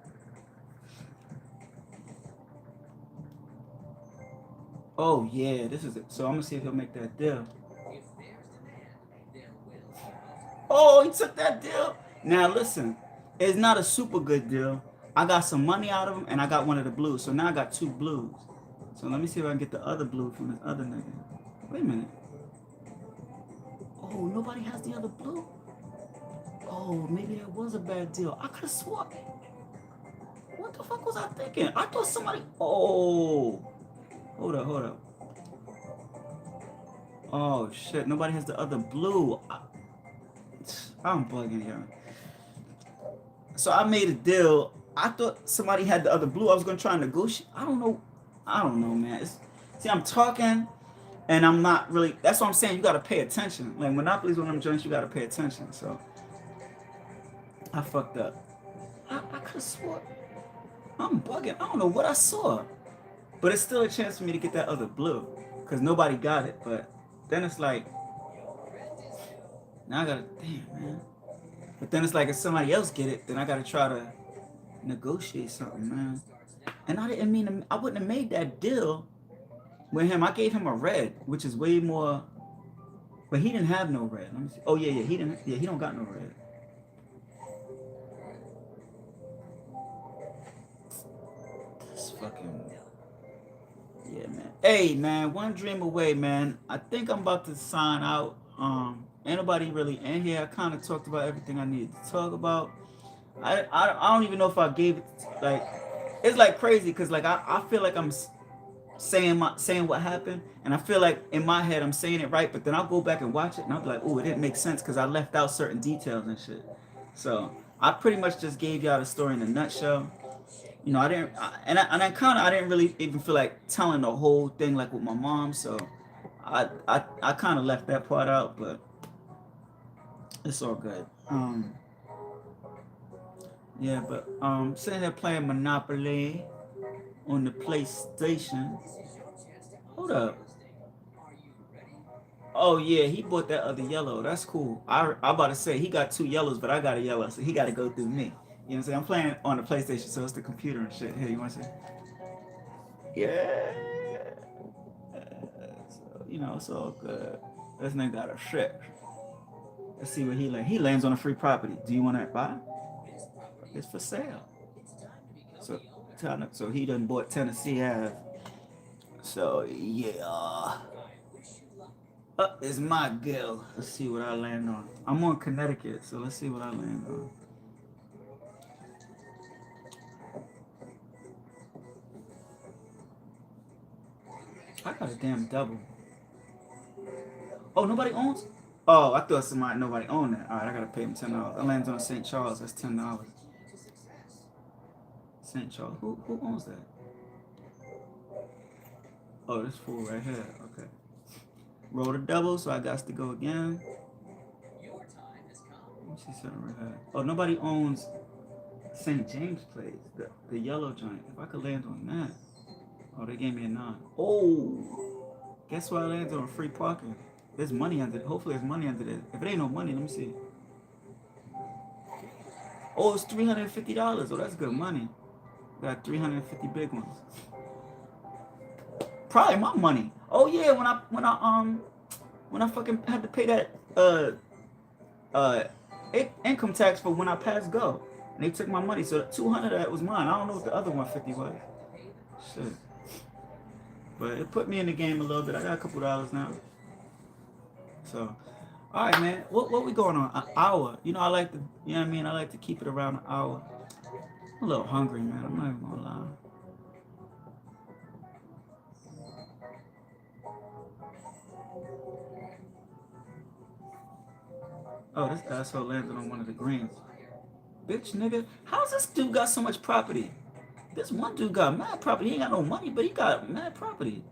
Oh, yeah. This is it. So, I'm going to see if he'll make that deal. Oh, he took that deal. Now, listen. It's not a super good deal. I got some money out of him, and I got one of the blues. So, now I got two blues. So let me see if I can get the other blue from this other nigga. Wait a minute. Oh, nobody has the other blue? Oh, maybe that was a bad deal. I could have swore. What the fuck was I thinking? I thought somebody... Oh. Hold up. Oh, shit. Nobody has the other blue. I'm bugging here. So I made a deal. I thought somebody had the other blue. I was going to try and negotiate. I don't know, man. See, I'm talking, and I'm not really. That's what I'm saying. You gotta pay attention. Like Monopoly's one of them joints. You gotta pay attention. So I fucked up. I could have swore. I'm bugging. I don't know what I saw, but it's still a chance for me to get that other blue, cause nobody got it. But then it's like, now I gotta. Damn, man. But then it's like if somebody else get it, then I gotta try to negotiate something, man. And I didn't mean to, I wouldn't have made that deal with him. I gave him a red, which is way more, but he didn't have no red. Let me see. Oh yeah, he didn't. Yeah, he don't got no red. It's fucking yeah, man. Hey, man, one dream away, man. I think I'm about to sign out. Ain't nobody really in here. I kind of talked about everything I needed to talk about. I don't even know if I gave it like it's like crazy because like I feel like I'm saying what happened, and I feel like in my head I'm saying it right, but then I'll go back and watch it, and I'll be like, oh, it didn't make sense because I left out certain details and shit. So I pretty much just gave y'all the story in a nutshell. You know, I didn't, and I kind of I didn't really even feel like telling the whole thing like with my mom, so I kind of left that part out, but it's all good. Yeah, but sitting here playing Monopoly on the PlayStation. Hold up. Oh yeah, he bought that other yellow. That's cool. I about to say he got two yellows, but I got a yellow, so he got to go through me. You know what I'm saying? I'm playing on the PlayStation, so it's the computer and shit. Hey, you want to say? Yeah. So, you know, it's all good. This nigga got a shit. Let's see what he lands. He lands on a free property. Do you want to buy? It's for sale. So, so he done bought Tennessee Ave. So yeah. Up is my girl. Let's see what I land on. I'm on Connecticut, so let's see what I land on. I got a damn double. Oh, nobody owns? Oh, I thought nobody owned that. All right, I gotta pay him $10. I landed on St. Charles. That's $10. St. Charles. Who owns that? Oh, this fool right here. Okay. Roll the double, so I got to go again. Let me see something right here. Oh, nobody owns St. James Place, the yellow joint. If I could land on that. Oh, they gave me a 9. Oh, guess what I landed on? Free parking. There's money under it. Hopefully there's money under it. If it ain't no money, let me see. Oh, it's $350. Oh, that's good money. Got 350 big ones. Probably my money. Oh yeah, when I fucking had to pay that uh income tax for when I passed go, and they took my money. So 200 of that was mine. I don't know what the other 150 was. Shit. But it put me in the game a little bit. I got a couple dollars now. So, all right, man. What we going on? An hour. You know, I like to. You know what I mean? I like to keep it around an hour. I'm a little hungry, man. I'm not even gonna lie. Oh, this asshole landed on one of the greens. Bitch, nigga. How's this dude got so much property? This one dude got mad property. He ain't got no money, but he got mad property.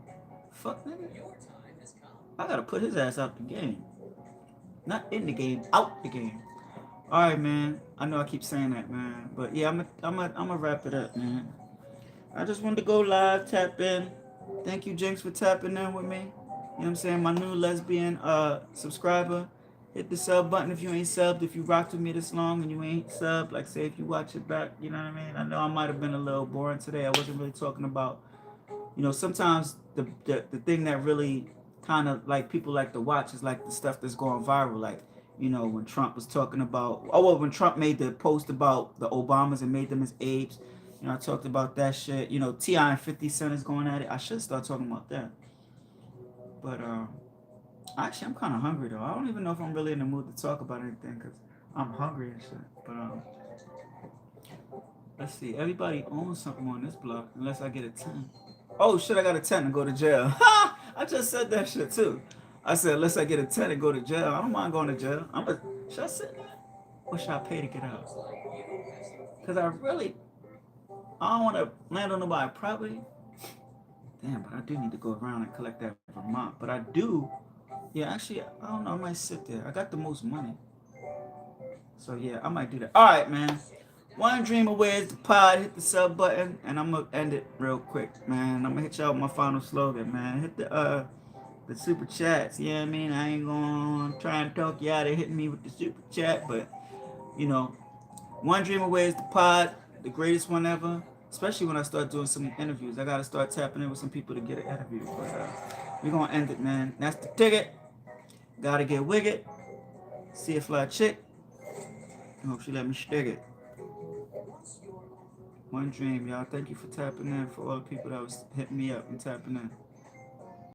Fuck, nigga. I gotta put his ass out the game. Not in the game, out the game. All right, man. I know I keep saying that, man. But yeah, I'm gonna wrap it up, man. I just wanted to go live, tap in. Thank you, Jinx, for tapping in with me. You know what I'm saying? My new lesbian subscriber. Hit the sub button if you ain't subbed. If you rocked with me this long and you ain't subbed, like say if you watch it back, you know what I mean? I know I might have been a little boring today. I wasn't really talking about, you know, sometimes the thing that really kind of like people like to watch is like the stuff that's going viral. Like, you know, when Trump was talking about, oh, well, when Trump made the post about the Obamas and made them his apes, you know, I talked about that shit. You know, T.I. and 50 Cent is going at it. I should start talking about that. But, actually, I'm kind of hungry, though. I don't even know if I'm really in the mood to talk about anything because I'm hungry and shit. But, let's see. Everybody owns something on this block unless I get a 10. Oh, shit, I got a 10 and go to jail. Ha! I just said that shit, too. I said, unless I get a 10 and go to jail. I don't mind going to jail. Should I sit there? Or should I pay to get out? Because I don't want to land on nobody's property. Damn, but I do need to go around and collect that Vermont. But I do. Yeah, actually, I don't know. I might sit there. I got the most money. So, yeah, I might do that. All right, man. One dream away is the pod. Hit the sub button. And I'm going to end it real quick, man. I'm going to hit y'all with my final slogan, man. Hit the super chats. You know what I mean? I ain't going to try and talk you out of hitting me with the super chat. But, you know, one dream away is the pod. The greatest one ever. Especially when I start doing some interviews. I got to start tapping in with some people to get an interview. But we're going to end it, man. That's the ticket. Gotta get wicked. See a fly chick. I hope she let me stick it. One dream, y'all. Thank you for tapping in. For all the people that was hitting me up and tapping in.